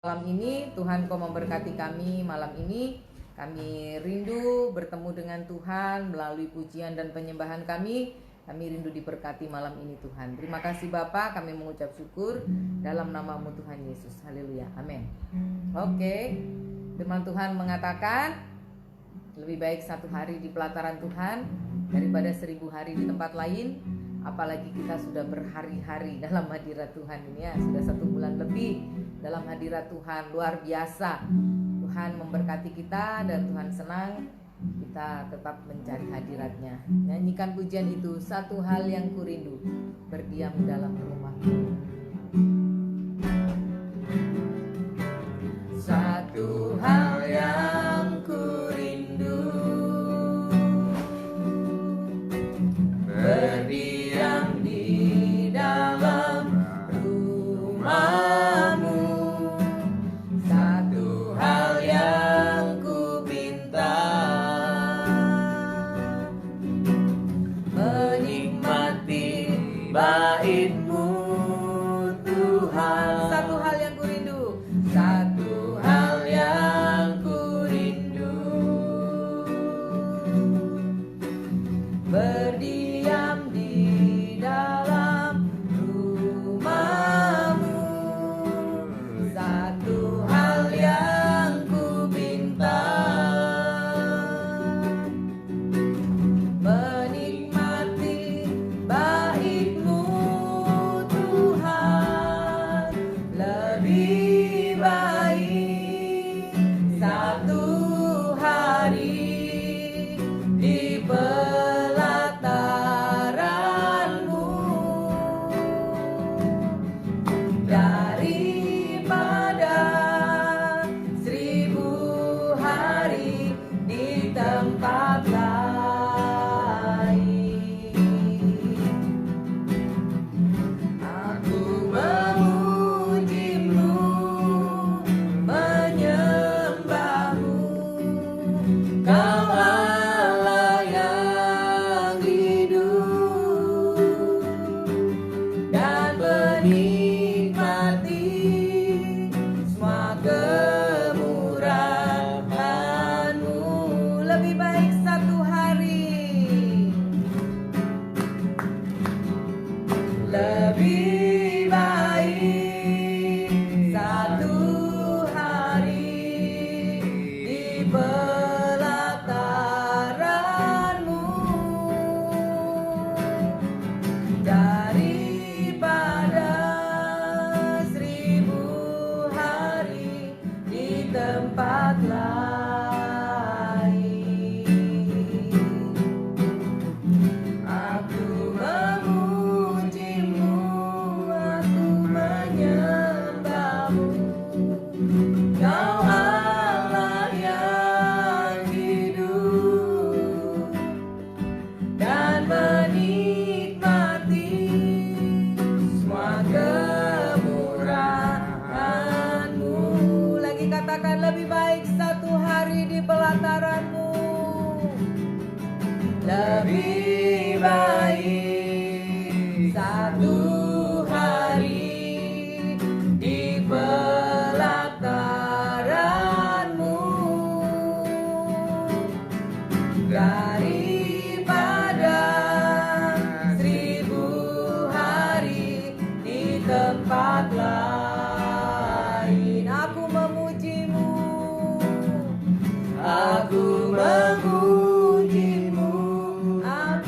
Malam ini Tuhan kau memberkati kami. Malam ini kami rindu bertemu dengan Tuhan melalui pujian dan penyembahan kami. Kami rindu diberkati malam ini Tuhan. Terima kasih Bapa, kami mengucap syukur dalam nama-Mu Tuhan Yesus. Haleluya, amin. Oke, firman Tuhan mengatakan lebih baik 1 hari di pelataran Tuhan daripada 1000 hari di tempat lain. Apalagi kita sudah berhari-hari dalam hadirat Tuhan ini ya. Sudah 1 bulan lebih dalam hadirat Tuhan. Luar biasa. Tuhan memberkati kita dan Tuhan senang kita tetap mencari hadiratnya. Nyanyikan pujian itu, satu hal yang kurindu, berdiam dalam rumah-Mu. Satu hal yang kurindu, berdiam di dalam rumah-Mu. Satu hal yang kupinta, menikmati bait-Mu Tuhan. Satu hal yang kurindu, satu hal yang kurindu, berdiam di dalam rumah-Mu. Satu hal yang kupinta, menikmati bait-Mu Tuhan. Lebih baik 1 hari di pelataran-Mu daripada 1000 hari di tempat lain. Aku memuji-Mu, menyembah-Mu, Kau Allah yang hidup, dan menikmati semua kemurahan-Mu. Lebih baik 1 hari, lebih baik 1 hari di pelataran-Mu daripada 1000 hari di tempat lain. Aku memuji-Mu, aku menyembah-Mu, Kau Allah yang hidup, dan menikmati semua kemurahan-Mu. Lagi katakan, lebih baik 1 hari di pelataran-Mu, lebih baik 1 hari di pelataran-Mu daripada 1000 hari di tempat lain. Aku memuji-Mu, aku memuji-Mu, aku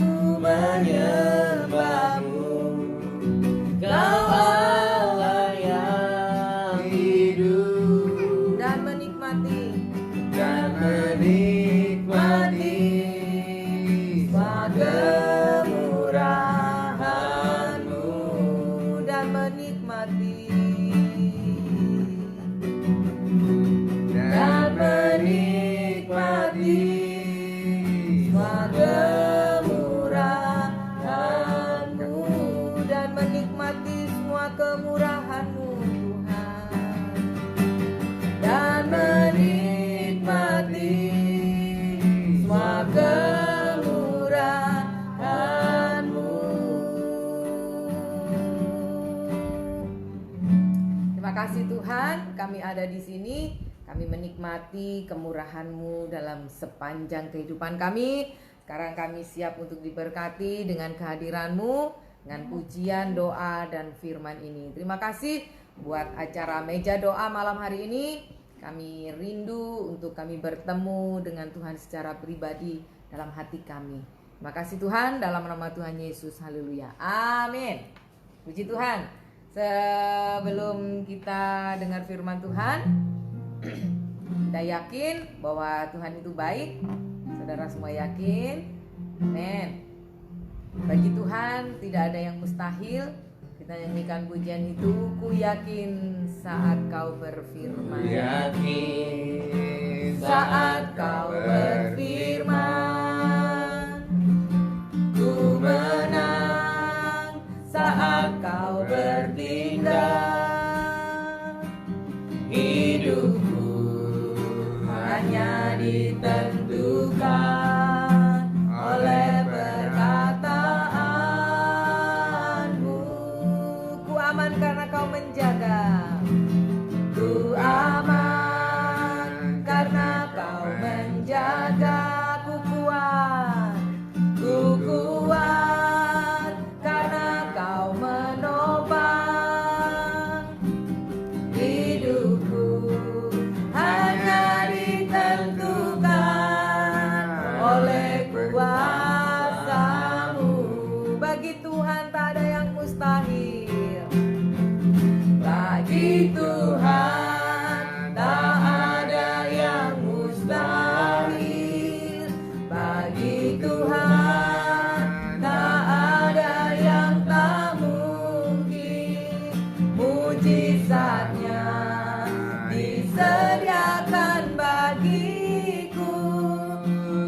ada di sini. Kami menikmati kemurahan-Mu dalam sepanjang kehidupan kami. Sekarang kami siap untuk diberkati dengan kehadiran-Mu, dengan pujian, doa, dan firman ini. Terima kasih buat acara meja doa malam hari ini. Kami rindu untuk kami bertemu dengan Tuhan secara pribadi dalam hati kami. Terima kasih Tuhan, dalam nama Tuhan Yesus. Haleluya. Amin. Puji Tuhan. Sebelum kita dengar firman Tuhan, kita yakin bahwa Tuhan itu baik. Saudara semua yakin? Amin. Bagi Tuhan tidak ada yang mustahil. Kita nyanyikan pujian itu. Ku yakin saat kau berfirman. Yakin Saat kau berfirman, ku menang. Saat kau bertindak, hidupku hanya ditentukan oleh perkataanmu. Ku aman karena kau menjaga. Ku aman karena kau menjaga. Ku kuat karena kau menopang. Hidupku hanya ditentukan oleh kuasa-Mu. Bagi Tuhan tak ada yang mustahil. Bagi Tuhan tak ada yang mustahil. Bagi Tuhan tak ada yang tak mungkin. Mujizatnya disediakan bagiku.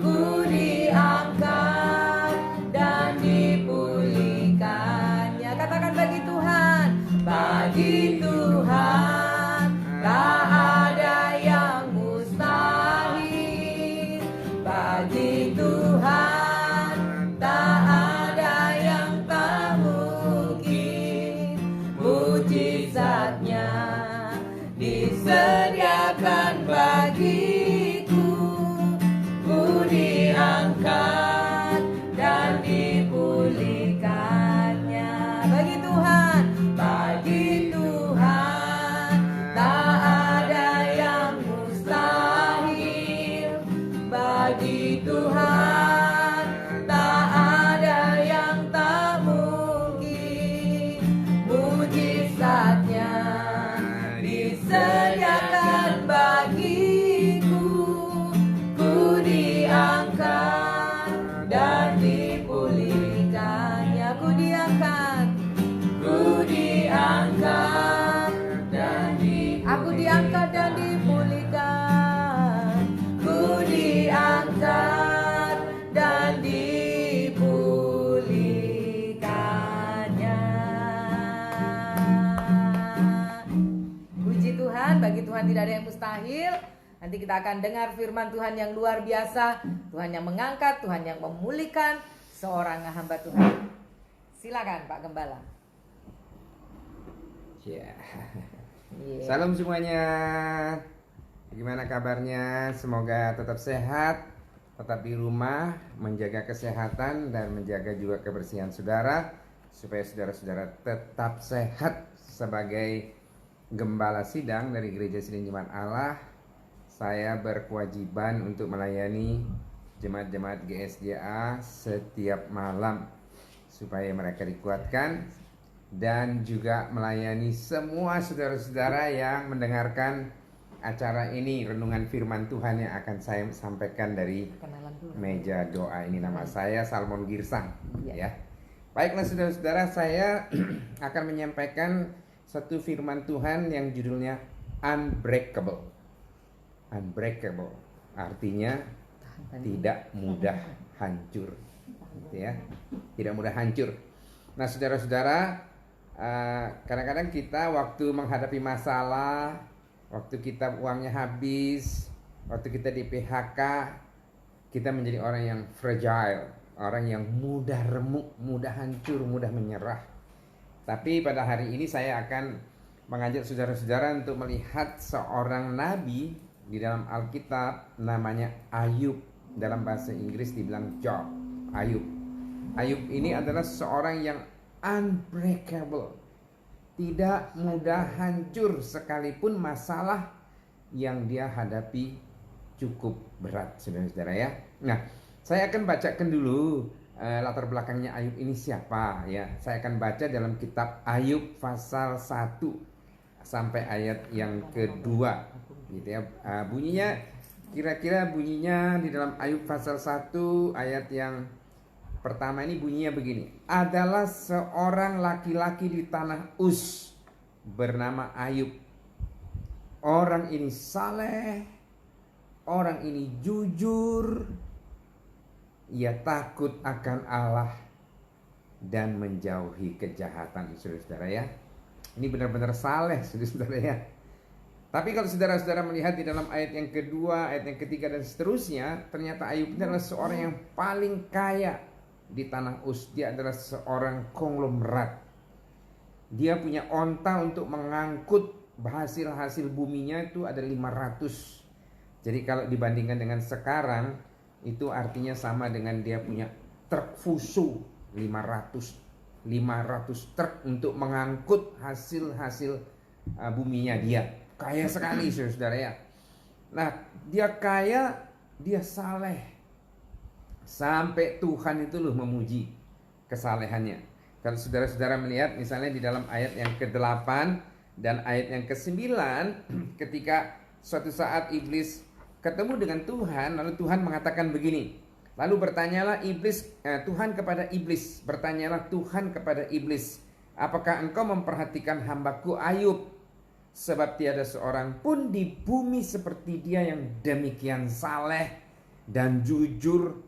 Ku diangkat dan dipulihkannya. Katakan bagi Tuhan. Bagi Tuhan tak ada yang mustahil. Bagi Tuhan tak ada yang tak mungkin. Mujizatnya disediakan bagiku. Ku diangkat dan dipulihkannya. Bagi Tuhan, bagi Tuhan tak ada yang mustahil. Bagi Tuhan tak ada yang tak mungkin. Mujizatnya disediakan bagiku. Ku diangkat dan dipulihkannya. Ku diangkat dan aku diangkat dan dipulihkan. Ku diangkat dan dipulihkannya. Puji Tuhan, bagi Tuhan tidak ada yang mustahil. Nanti kita akan dengar firman Tuhan yang luar biasa. Tuhan yang mengangkat, Tuhan yang memulihkan seorang hamba Tuhan. Silakan Pak Gembala. Ya. Yeah. Salam semuanya. Gimana kabarnya? Semoga tetap sehat, tetap di rumah, menjaga kesehatan dan menjaga juga kebersihan saudara, supaya saudara-saudara tetap sehat. Sebagai gembala sidang dari Gereja Sidang Jemaat Allah, saya berkewajiban untuk melayani jemaat-jemaat GSJA setiap malam supaya mereka dikuatkan, dan juga melayani semua saudara-saudara yang mendengarkan acara ini, renungan firman Tuhan yang akan saya sampaikan dari meja doa ini. Nama saya Salmon Girsang, ya. Baiklah saudara-saudara, saya akan menyampaikan satu firman Tuhan yang judulnya Unbreakable. Unbreakable artinya tidak mudah hancur, ya. Tidak mudah hancur. Nah saudara-saudara, kadang-kadang kita waktu menghadapi masalah, waktu kita uangnya habis, waktu kita di PHK, kita menjadi orang yang fragile, orang yang mudah remuk, mudah hancur, mudah menyerah. Tapi pada hari ini saya akan mengajak saudara-saudara untuk melihat seorang nabi di dalam Alkitab namanya Ayub. Dalam bahasa Inggris dibilang Job, Ayub. Ayub ini adalah seorang yang unbreakable, tidak mudah hancur sekalipun masalah yang dia hadapi cukup berat, saudara-saudara ya. Nah, saya akan bacakan dulu latar belakangnya Ayub ini siapa ya. Saya akan baca dalam kitab Ayub pasal 1 sampai ayat yang kedua gitu ya. Bunyinya kira-kira bunyinya di dalam Ayub pasal 1 ayat yang pertama ini bunyinya begini. Adalah seorang laki-laki di tanah Uz bernama Ayub. Orang ini saleh, orang ini jujur, ia takut akan Allah dan menjauhi kejahatan, saudara-saudara ya. Ini benar-benar saleh, saudara-saudara ya. Tapi kalau saudara-saudara melihat di dalam ayat yang kedua, ayat yang ketiga dan seterusnya, ternyata Ayub ini adalah seorang yang paling kaya di tanah Uz. Dia adalah seorang konglomerat. Dia punya onta untuk mengangkut hasil-hasil buminya itu ada 500. Jadi kalau dibandingkan dengan sekarang, itu artinya sama dengan dia punya truk Fuso 500 truk untuk mengangkut hasil-hasil buminya dia. Kaya sekali saudara ya. Nah, dia kaya, dia saleh. Sampai Tuhan itu loh memuji kesalehannya. Kalau saudara-saudara melihat misalnya di dalam ayat yang ke-8 dan ayat yang ke-9, ketika suatu saat iblis ketemu dengan Tuhan, lalu Tuhan mengatakan begini. Lalu bertanyalah Tuhan kepada iblis, bertanyalah Tuhan kepada iblis, apakah engkau memperhatikan hambaku Ayub? Sebab tiada seorang pun di bumi seperti dia yang demikian saleh dan jujur,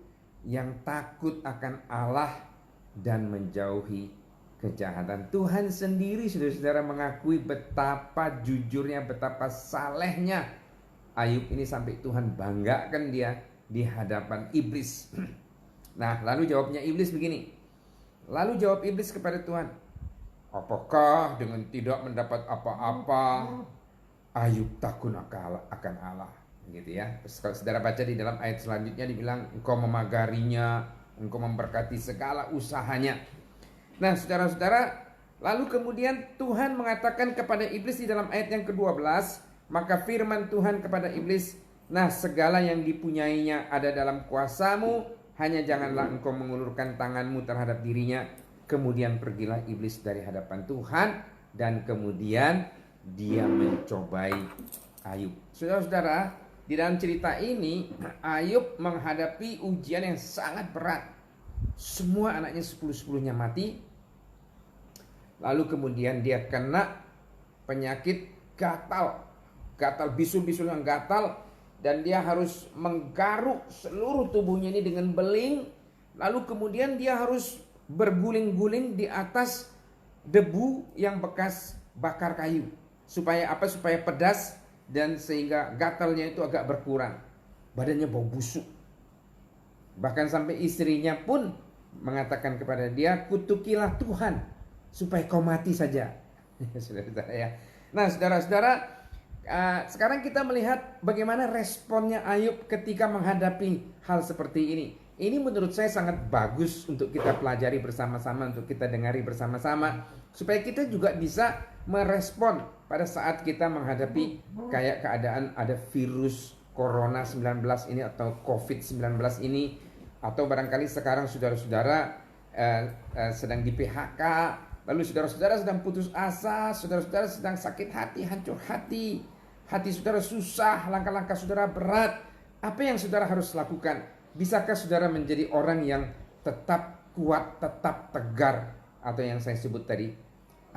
yang takut akan Allah dan menjauhi kejahatan. Tuhan sendiri saudara-saudara mengakui betapa jujurnya, betapa salehnya Ayub ini sampai Tuhan banggakan dia di hadapan iblis. Nah, lalu jawabnya iblis begini. Lalu jawab iblis kepada Tuhan, apakah dengan tidak mendapat apa-apa Ayub takut akan Allah? Gitu ya. Terus kalau saudara baca di dalam ayat selanjutnya dibilang engkau memagarinya, engkau memberkati segala usahanya. Nah, saudara-saudara, lalu kemudian Tuhan mengatakan kepada iblis di dalam ayat yang ke-12, maka firman Tuhan kepada iblis, nah segala yang dipunyainya ada dalam kuasamu, hanya janganlah engkau mengulurkan tanganmu terhadap dirinya. Kemudian pergilah iblis dari hadapan Tuhan, dan kemudian dia mencobai Ayub. Saudara-saudara, di dalam cerita ini Ayub menghadapi ujian yang sangat berat. Semua anaknya 10-10-nya mati. Lalu kemudian dia kena penyakit gatal, bisul-bisul yang gatal, dan dia harus menggaruk seluruh tubuhnya ini dengan beling. Lalu kemudian dia harus berguling-guling di atas debu yang bekas bakar kayu. Supaya apa? Supaya pedas dan sehingga gatalnya itu agak berkurang. Badannya bau busuk. Bahkan sampai istrinya pun mengatakan kepada dia, kutukilah Tuhan supaya kau mati saja. Saudara-saudara ya. Nah, saudara-saudara, sekarang kita melihat bagaimana responnya Ayub ketika menghadapi hal seperti ini. Ini menurut saya sangat bagus untuk kita pelajari bersama-sama, untuk kita dengari bersama-sama, supaya kita juga bisa merespon pada saat kita menghadapi kayak keadaan ada virus Corona 19 ini atau COVID-19 ini, atau barangkali sekarang saudara-saudara sedang di PHK, lalu saudara-saudara sedang putus asa, saudara-saudara sedang sakit hati, hancur hati saudara susah, langkah-langkah saudara berat. Apa yang saudara harus lakukan? Bisakah saudara menjadi orang yang tetap kuat, tetap tegar, atau yang saya sebut tadi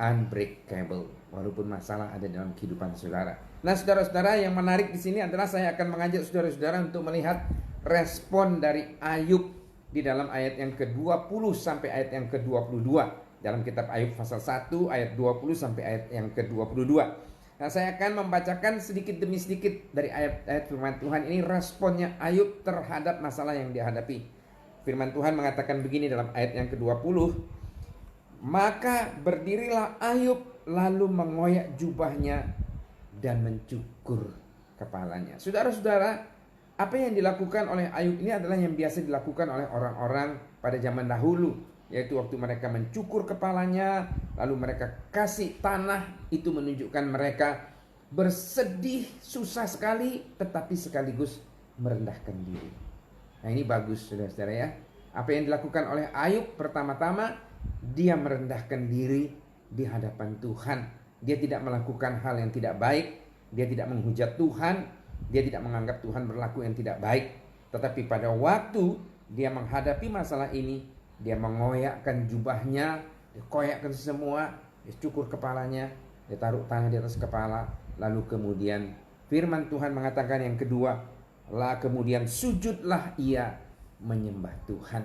unbreakable, walaupun masalah ada dalam kehidupan saudara. Nah, saudara-saudara, yang menarik di sini adalah saya akan mengajak saudara-saudara untuk melihat respon dari Ayub di dalam ayat yang ke-20 sampai ayat yang ke-22 dalam kitab Ayub pasal 1 ayat 20 sampai ayat yang ke-22. Nah, saya akan membacakan sedikit demi sedikit dari ayat-ayat firman Tuhan ini, responnya Ayub terhadap masalah yang dihadapi. Firman Tuhan mengatakan begini dalam ayat yang ke-20. Maka berdirilah Ayub lalu mengoyak jubahnya dan mencukur kepalanya. Saudara-saudara, apa yang dilakukan oleh Ayub ini adalah yang biasa dilakukan oleh orang-orang pada zaman dahulu, yaitu waktu mereka mencukur kepalanya, lalu mereka kasih tanah. Itu menunjukkan mereka bersedih, susah sekali, tetapi sekaligus merendahkan diri. Nah, ini bagus saudara-saudara ya. Apa yang dilakukan oleh Ayub, pertama-tama dia merendahkan diri di hadapan Tuhan. Dia tidak melakukan hal yang tidak baik, dia tidak menghujat Tuhan, dia tidak menganggap Tuhan berlaku yang tidak baik. Tetapi pada waktu dia menghadapi masalah ini, dia mengoyakkan jubahnya, dia koyakkan semua, dia cukur kepalanya, dia taruh tangan di atas kepala. Lalu kemudian firman Tuhan mengatakan yang kedua, kemudian sujudlah ia menyembah Tuhan.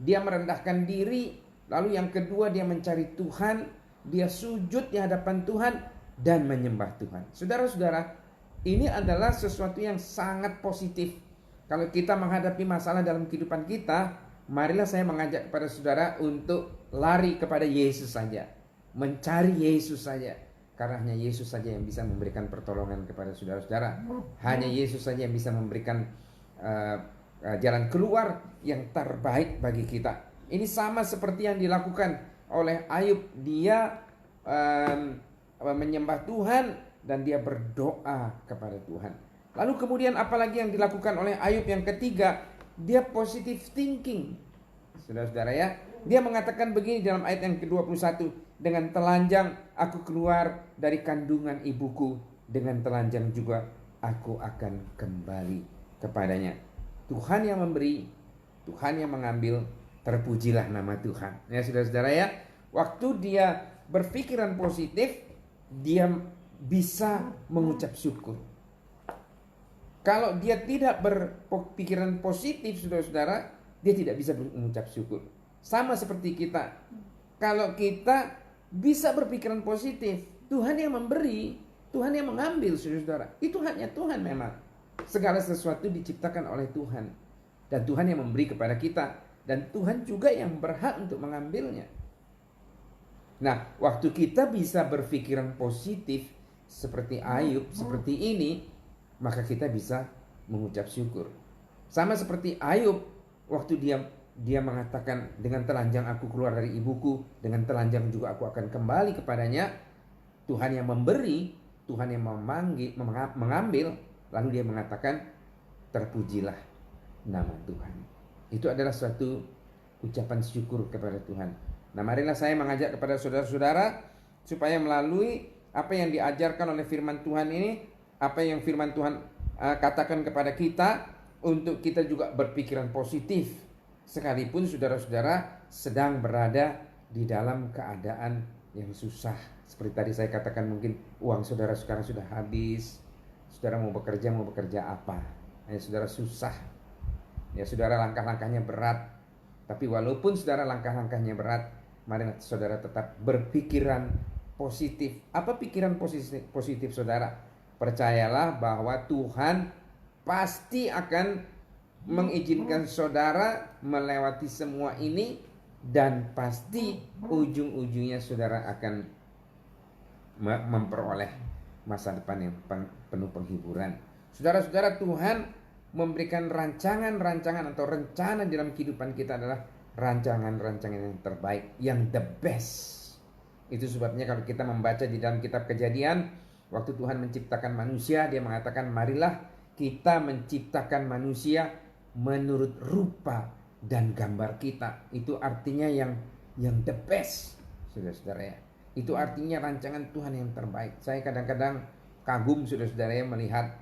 Dia merendahkan diri. Lalu yang kedua, dia mencari Tuhan, dia sujud di hadapan Tuhan dan menyembah Tuhan. Saudara-saudara, ini adalah sesuatu yang sangat positif. Kalau kita menghadapi masalah dalam kehidupan kita, marilah saya mengajak kepada saudara untuk lari kepada Yesus saja, mencari Yesus saja. Karena hanya Yesus saja yang bisa memberikan pertolongan kepada saudara-saudara. Hanya Yesus saja yang bisa memberikan jalan keluar yang terbaik bagi kita. Ini sama seperti yang dilakukan oleh Ayub. Dia menyembah Tuhan dan dia berdoa kepada Tuhan. Lalu kemudian apalagi yang dilakukan oleh Ayub yang ketiga, dia positive thinking. Saudara-saudara ya, dia mengatakan begini dalam ayat yang ke-21, dengan telanjang aku keluar dari kandungan ibuku, dengan telanjang juga aku akan kembali kepadanya. Tuhan yang memberi, Tuhan yang mengambil, terpujilah nama Tuhan. Ya saudara-saudara ya, waktu dia berpikiran positif, dia bisa mengucap syukur. Kalau dia tidak berpikiran positif, saudara-saudara, dia tidak bisa mengucap syukur. Sama seperti kita. Kalau kita bisa berpikiran positif, Tuhan yang memberi, Tuhan yang mengambil, saudara-saudara. Itu hanya Tuhan memang. Segala sesuatu diciptakan oleh Tuhan. Dan Tuhan yang memberi kepada kita. Dan Tuhan juga yang berhak untuk mengambilnya. Nah, waktu kita bisa berpikiran positif seperti Ayub, seperti ini, maka kita bisa mengucap syukur. Sama seperti Ayub, waktu dia mengatakan, dengan telanjang aku keluar dari ibuku, dengan telanjang juga aku akan kembali kepadanya. Tuhan yang memberi, Tuhan yang mengambil, lalu dia mengatakan, terpujilah nama Tuhan. Itu adalah suatu ucapan syukur kepada Tuhan. Nah, marilah saya mengajak kepada saudara-saudara supaya melalui apa yang diajarkan oleh firman Tuhan ini, apa yang firman Tuhan katakan kepada kita, untuk kita juga berpikiran positif. Sekalipun saudara-saudara sedang berada di dalam keadaan yang susah. Seperti tadi saya katakan, mungkin uang saudara sekarang sudah habis. Saudara mau bekerja apa? Saudara susah. Ya, saudara langkah-langkahnya berat. Tapi walaupun saudara langkah-langkahnya berat, mari saudara tetap berpikiran positif. Apa pikiran positif saudara? Percayalah bahwa Tuhan pasti akan mengizinkan saudara melewati semua ini, dan pasti ujung-ujungnya saudara akan memperoleh masa depan yang penuh penghiburan. Saudara-saudara, Tuhan memberikan rancangan-rancangan atau rencana dalam kehidupan kita adalah rancangan-rancangan yang terbaik, yang the best. Itu sebabnya kalau kita membaca di dalam kitab Kejadian, waktu Tuhan menciptakan manusia, dia mengatakan, marilah kita menciptakan manusia menurut rupa dan gambar kita. Itu artinya yang the best, saudara-saudara ya. Itu artinya rancangan Tuhan yang terbaik. Saya kadang-kadang kagum, saudara-saudara ya, melihat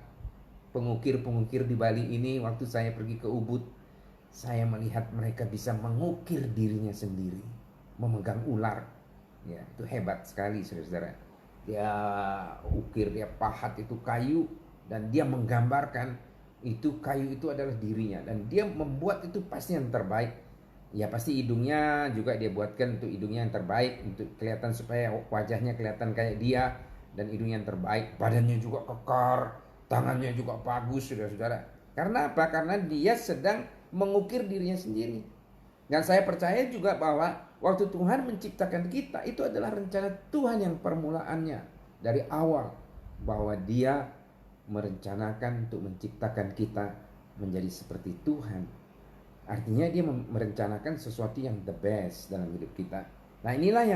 pengukir-pengukir di Bali ini. Waktu saya pergi ke Ubud, saya melihat mereka bisa mengukir dirinya sendiri, memegang ular. Ya, itu hebat sekali, saudara-saudara. Dia ukir, dia pahat itu kayu, dan dia menggambarkan itu kayu itu adalah dirinya, dan dia membuat itu pasti yang terbaik. Ya, pasti hidungnya juga dia buatkan untuk hidungnya yang terbaik, untuk kelihatan supaya wajahnya kelihatan kayak dia, dan hidungnya yang terbaik. Badannya juga kekar, tangannya juga bagus, saudara-saudara. Karena apa? Karena dia sedang mengukir dirinya sendiri. Dan saya percaya juga bahwa waktu Tuhan menciptakan kita, itu adalah rencana Tuhan yang permulaannya dari awal, bahwa Dia merencanakan untuk menciptakan kita menjadi seperti Tuhan. Artinya Dia merencanakan sesuatu yang the best dalam hidup kita. Nah, inilah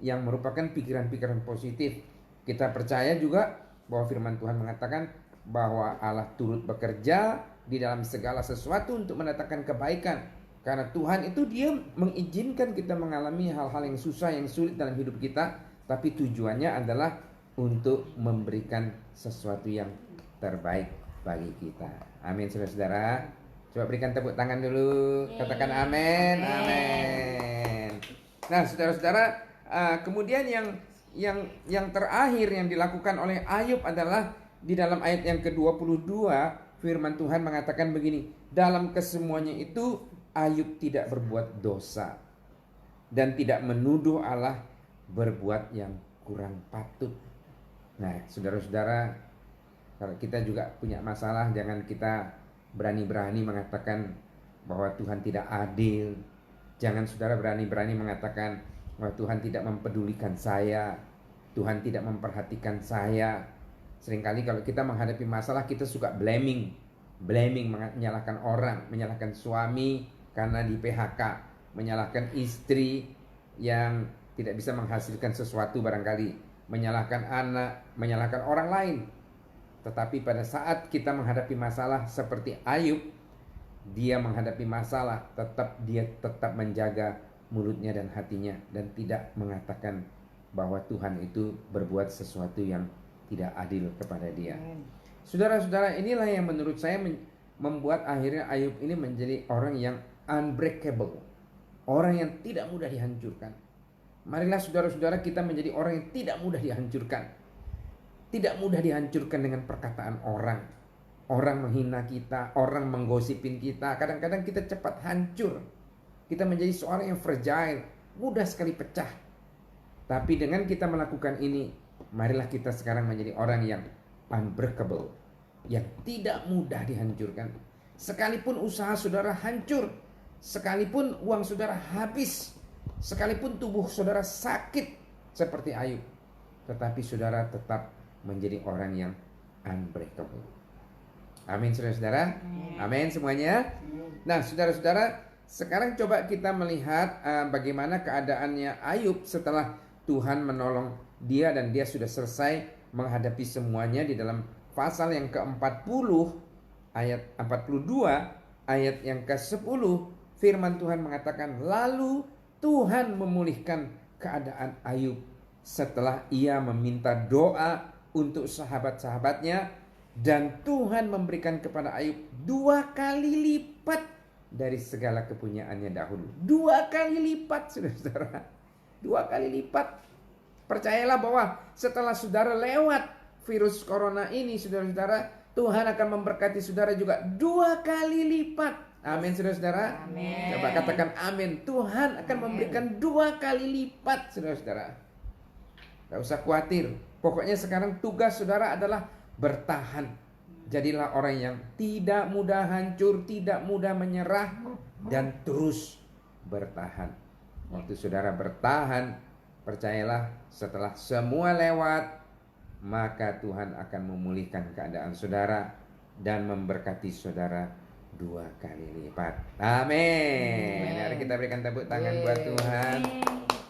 yang merupakan pikiran-pikiran positif. Kita percaya juga bahwa firman Tuhan mengatakan bahwa Allah turut bekerja di dalam segala sesuatu untuk mendatangkan kebaikan. Karena Tuhan itu Dia mengizinkan kita mengalami hal-hal yang susah, yang sulit dalam hidup kita, tapi tujuannya adalah untuk memberikan sesuatu yang terbaik bagi kita. Amin, saudara-saudara. Coba berikan tepuk tangan dulu. Katakan amin. Amin. Nah, saudara-saudara, kemudian yang terakhir yang dilakukan oleh Ayub adalah di dalam ayat yang ke-22, firman Tuhan mengatakan begini, dalam kesemuanya itu Ayub tidak berbuat dosa dan tidak menuduh Allah berbuat yang kurang patut. Nah, saudara-saudara, kalau kita juga punya masalah, jangan kita berani-berani mengatakan bahwa Tuhan tidak adil. Jangan saudara berani-berani mengatakan bahwa Tuhan tidak mempedulikan saya, Tuhan tidak memperhatikan saya. Seringkali kalau kita menghadapi masalah, kita suka blaming, menyalahkan orang, menyalahkan suami karena di PHK, menyalahkan istri yang tidak bisa menghasilkan sesuatu barangkali, menyalahkan anak, menyalahkan orang lain. Tetapi pada saat kita menghadapi masalah seperti Ayub, dia menghadapi masalah, dia tetap menjaga mulutnya dan hatinya, dan tidak mengatakan bahwa Tuhan itu berbuat sesuatu yang tidak adil kepada dia. Saudara-saudara, inilah yang menurut saya membuat akhirnya Ayub ini menjadi orang yang unbreakable, orang yang tidak mudah dihancurkan. Marilah saudara-saudara kita menjadi orang yang tidak mudah dihancurkan. Tidak mudah dihancurkan dengan perkataan orang. Orang menghina kita, orang menggosipin kita. Kadang-kadang kita cepat hancur. Kita menjadi seorang yang fragile, mudah sekali pecah. Tapi dengan kita melakukan ini, marilah kita sekarang menjadi orang yang unbreakable, yang tidak mudah dihancurkan. Sekalipun usaha saudara hancur, sekalipun uang saudara habis, sekalipun tubuh saudara sakit seperti Ayub, tetapi saudara tetap menjadi orang yang unbreakable. Amin, saudara-saudara. Amin semuanya. Nah, saudara-saudara, sekarang coba kita melihat bagaimana keadaannya Ayub setelah Tuhan menolong dia dan dia sudah selesai menghadapi semuanya. Di dalam pasal yang ke-40 ayat 42, ayat yang ke-10, firman Tuhan mengatakan, lalu Tuhan memulihkan keadaan Ayub setelah ia meminta doa untuk sahabat-sahabatnya, dan Tuhan memberikan kepada Ayub 2 kali lipat dari segala kepunyaannya dahulu. 2 kali lipat, saudara-saudara. 2 kali lipat. Percayalah bahwa setelah saudara lewat virus corona ini, saudara-saudara, Tuhan akan memberkati saudara juga 2 kali lipat. Amin, saudara-saudara. Amin. Coba katakan amin. Tuhan akan memberikan 2 kali lipat, saudara-saudara. Gak usah khawatir. Pokoknya sekarang tugas saudara adalah bertahan. Jadilah orang yang tidak mudah hancur, tidak mudah menyerah, dan terus bertahan. Waktu saudara bertahan, percayalah setelah semua lewat, maka Tuhan akan memulihkan keadaan saudara dan memberkati saudara 2 kali lipat. Amin. Mari kita berikan tepuk tangan buat Tuhan.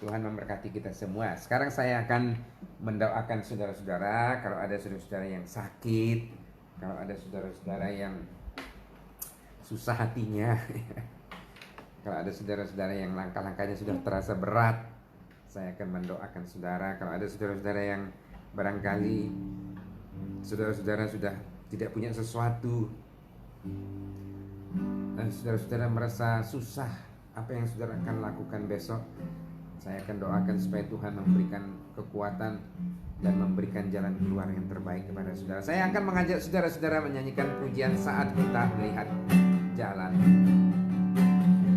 Tuhan memberkati kita semua. Sekarang saya akan mendoakan saudara-saudara. Kalau ada saudara-saudara yang sakit, kalau ada saudara-saudara yang susah hatinya, kalau ada saudara-saudara yang langkah-langkahnya sudah terasa berat, saya akan mendoakan saudara. Kalau ada saudara-saudara yang barangkali saudara-saudara sudah tidak punya sesuatu, dan saudara-saudara merasa susah apa yang saudara akan lakukan besok, saya akan doakan supaya Tuhan memberikan kekuatan dan memberikan jalan keluar yang terbaik kepada saudara. Saya akan mengajak saudara-saudara menyanyikan pujian saat kita melihat jalan.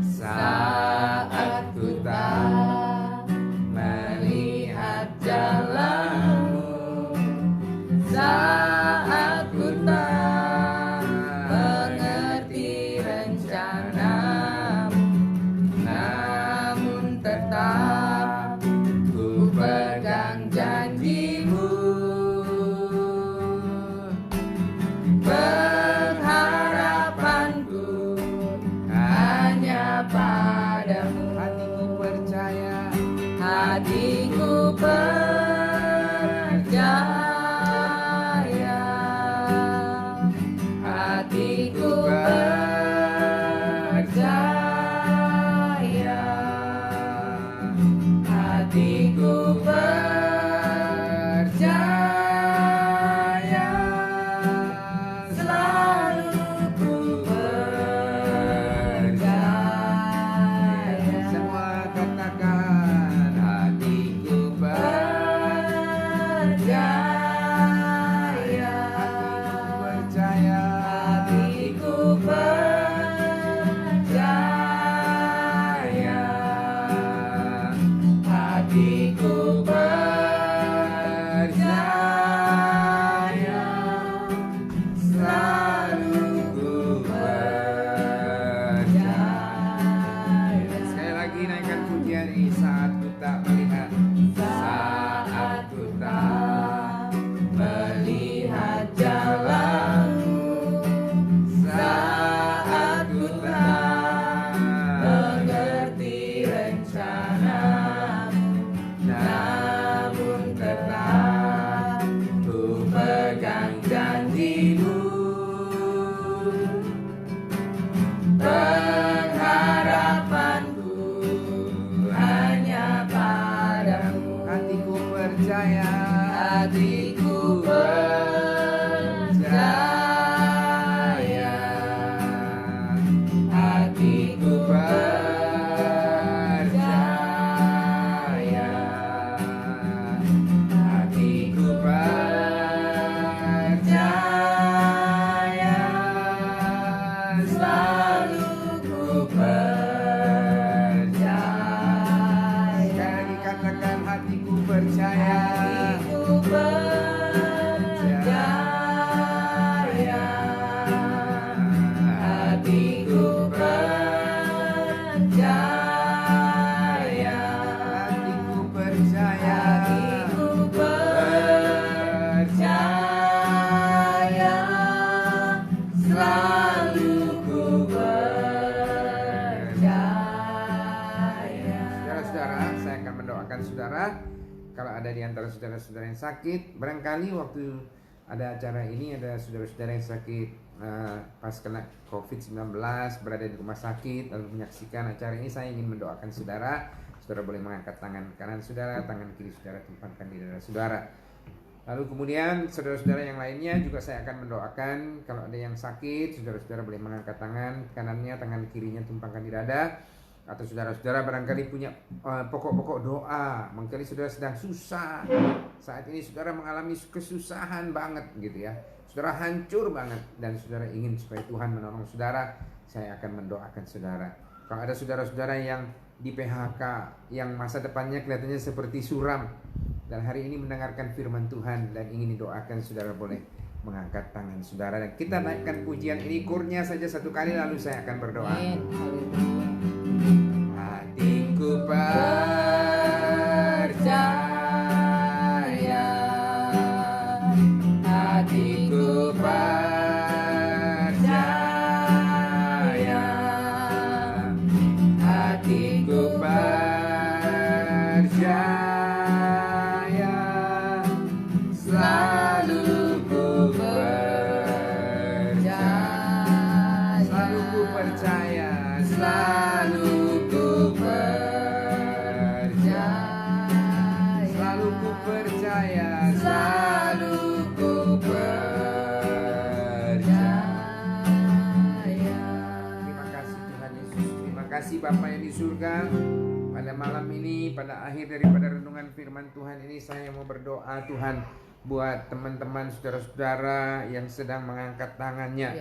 Saat ku tak melihat jalanmu, saat ku tak mengerti rencanamu, namun tetap mendoakan saudara. Kalau ada di antara saudara-saudara yang sakit, barangkali waktu ada acara ini ada saudara-saudara yang sakit pas kena COVID-19, berada di rumah sakit lalu menyaksikan acara ini, saya ingin mendoakan saudara. Saudara boleh mengangkat tangan kanan saudara, tangan kiri saudara tumpangkan di dada saudara. Lalu kemudian saudara-saudara yang lainnya juga saya akan mendoakan. Kalau ada yang sakit, saudara-saudara boleh mengangkat tangan kanannya, tangan kirinya tumpangkan di dada. Atau saudara-saudara barangkali punya pokok-pokok doa, mungkin saudara sedang susah saat ini, saudara mengalami kesusahan banget gitu ya, saudara hancur banget dan saudara ingin supaya Tuhan menolong saudara, saya akan mendoakan saudara. Kalau ada saudara-saudara yang di PHK, yang masa depannya kelihatannya seperti suram, dan hari ini mendengarkan firman Tuhan dan ingin didoakan, saudara boleh mengangkat tangan saudara dan kita naikkan pujian ini, kurnya saja satu kali lalu saya akan berdoa. Hatiku percaya, hatiku percaya, hatiku percaya, selalu ku percaya, selalu ku percaya, selalu ku percaya, selalu ku percaya, selalu ku percaya. Terima kasih Tuhan Yesus, terima kasih Bapa yang di surga. Pada malam ini, pada akhir daripada renungan firman Tuhan ini, saya mau berdoa Tuhan buat teman-teman saudara-saudara yang sedang mengangkat tangannya,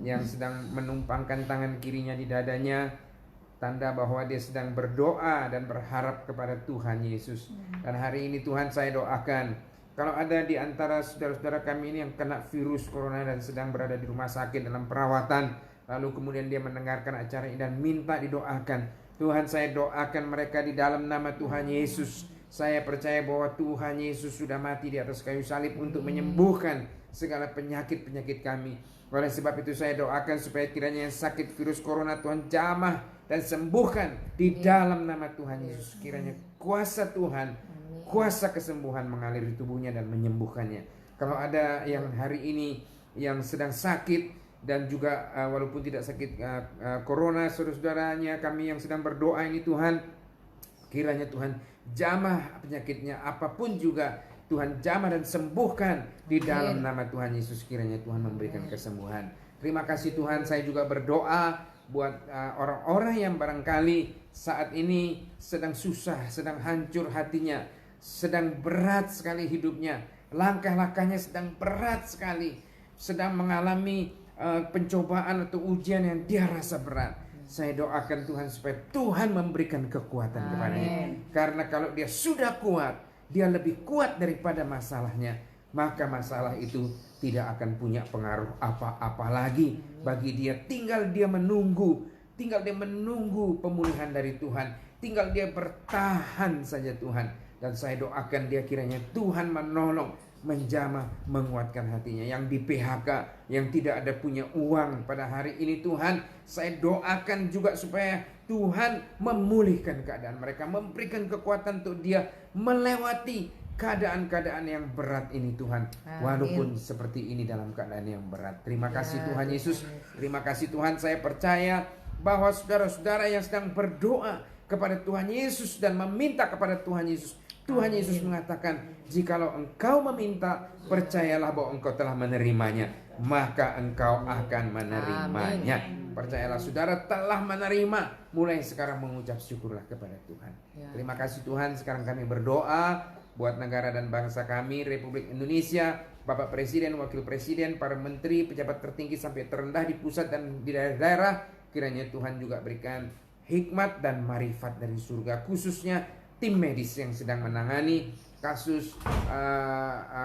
yang sedang menumpangkan tangan kirinya di dadanya, tanda bahwa dia sedang berdoa dan berharap kepada Tuhan Yesus. Dan hari ini Tuhan, saya doakan kalau ada di antara saudara-saudara kami ini yang kena virus corona dan sedang berada di rumah sakit dalam perawatan, lalu kemudian dia mendengarkan acara ini dan minta didoakan, Tuhan, saya doakan mereka di dalam nama Tuhan Yesus. Saya percaya bahwa Tuhan Yesus sudah mati di atas kayu salib untuk menyembuhkan segala penyakit-penyakit kami. Oleh sebab itu saya doakan supaya kiranya yang sakit virus corona Tuhan jamah dan sembuhkan di dalam nama Tuhan Yesus. Kiranya kuasa Tuhan, kuasa kesembuhan mengalir di tubuhnya dan menyembuhkannya. Kalau ada yang hari ini yang sedang sakit dan juga walaupun tidak sakit corona, saudara-saudaranya kami yang sedang berdoa ini, Tuhan, kiranya Tuhan jamah penyakitnya apapun juga, Tuhan jamah dan sembuhkan di dalam nama Tuhan Yesus. Kiranya Tuhan memberikan kesembuhan. Terima kasih Tuhan. Saya juga berdoa buat orang-orang yang barangkali saat ini sedang susah, sedang hancur hatinya, sedang berat sekali hidupnya, langkah-langkahnya sedang berat sekali, sedang mengalami pencobaan atau ujian yang dia rasa berat. Saya doakan Tuhan supaya Tuhan memberikan kekuatan kepadanya. Karena kalau dia sudah kuat, dia lebih kuat daripada masalahnya, maka masalah itu tidak akan punya pengaruh apa-apa lagi bagi dia. Tinggal dia menunggu pemulihan dari Tuhan, tinggal dia bertahan saja Tuhan. Dan saya doakan dia kiranya Tuhan menolong, menjamah, menguatkan hatinya. Yang di PHK, yang tidak ada punya uang pada hari ini, Tuhan, saya doakan juga supaya Tuhan memulihkan keadaan mereka, memberikan kekuatan untuk dia melewati keadaan-keadaan yang berat ini, Tuhan. Walaupun seperti ini dalam keadaan yang berat. Terima kasih Tuhan Yesus. Terima kasih Tuhan. Saya percaya bahwa saudara-saudara yang sedang berdoa kepada Tuhan Yesus dan meminta kepada Tuhan Yesus, Tuhan Yesus mengatakan, jikalau engkau meminta, percayalah bahwa engkau telah menerimanya, maka engkau akan menerimanya. Percayalah saudara telah menerima, mulai sekarang mengucap syukurlah kepada Tuhan. Terima kasih Tuhan. Sekarang kami berdoa buat negara dan bangsa kami, Republik Indonesia, Bapak Presiden, Wakil Presiden, para menteri, pejabat tertinggi sampai terendah di pusat dan di daerah-daerah. Kiranya Tuhan juga berikan hikmat dan marifat dari surga, khususnya tim medis yang sedang menangani kasus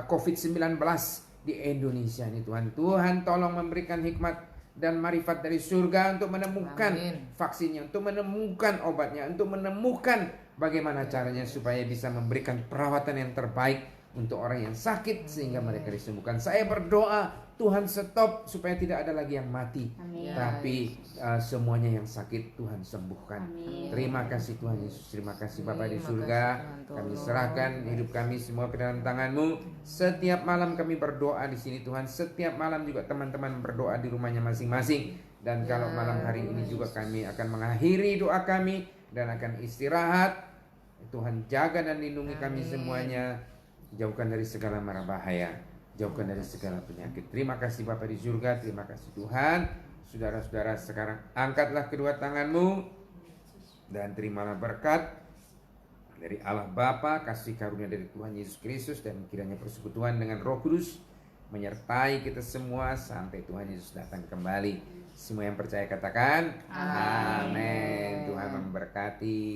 COVID-19 di Indonesia ini, Tuhan. Tuhan tolong memberikan hikmat dan marifat dari surga untuk menemukan vaksinnya, untuk menemukan obatnya, untuk menemukan bagaimana caranya supaya bisa memberikan perawatan yang terbaik untuk orang yang sakit sehingga mereka disembuhkan. Saya berdoa Tuhan stop supaya tidak ada lagi yang mati. Amin. Tapi semuanya yang sakit Tuhan sembuhkan. Amin. Terima kasih Tuhan Yesus. Terima kasih Bapa di Terima surga. kasih, Tuhan. Kami Tolong. serahkan hidup kami semua ke dalam tangan-Mu. Setiap malam kami berdoa di sini Tuhan. Setiap malam juga teman-teman berdoa di rumahnya masing-masing. Dan kalau malam hari ini juga kami akan mengakhiri doa kami dan akan istirahat. Tuhan jaga dan lindungi kami semuanya. Jauhkan dari segala mara bahaya. Jauhkan dari segala penyakit. Terima kasih Bapa di surga. Terima kasih Tuhan. Saudara-saudara, sekarang angkatlah kedua tanganmu dan terimalah berkat dari Allah Bapa, kasih karunia dari Tuhan Yesus Kristus, dan kiranya persekutuan dengan Roh Kudus menyertai kita semua sampai Tuhan Yesus datang kembali. Semua yang percaya katakan amin. Tuhan memberkati.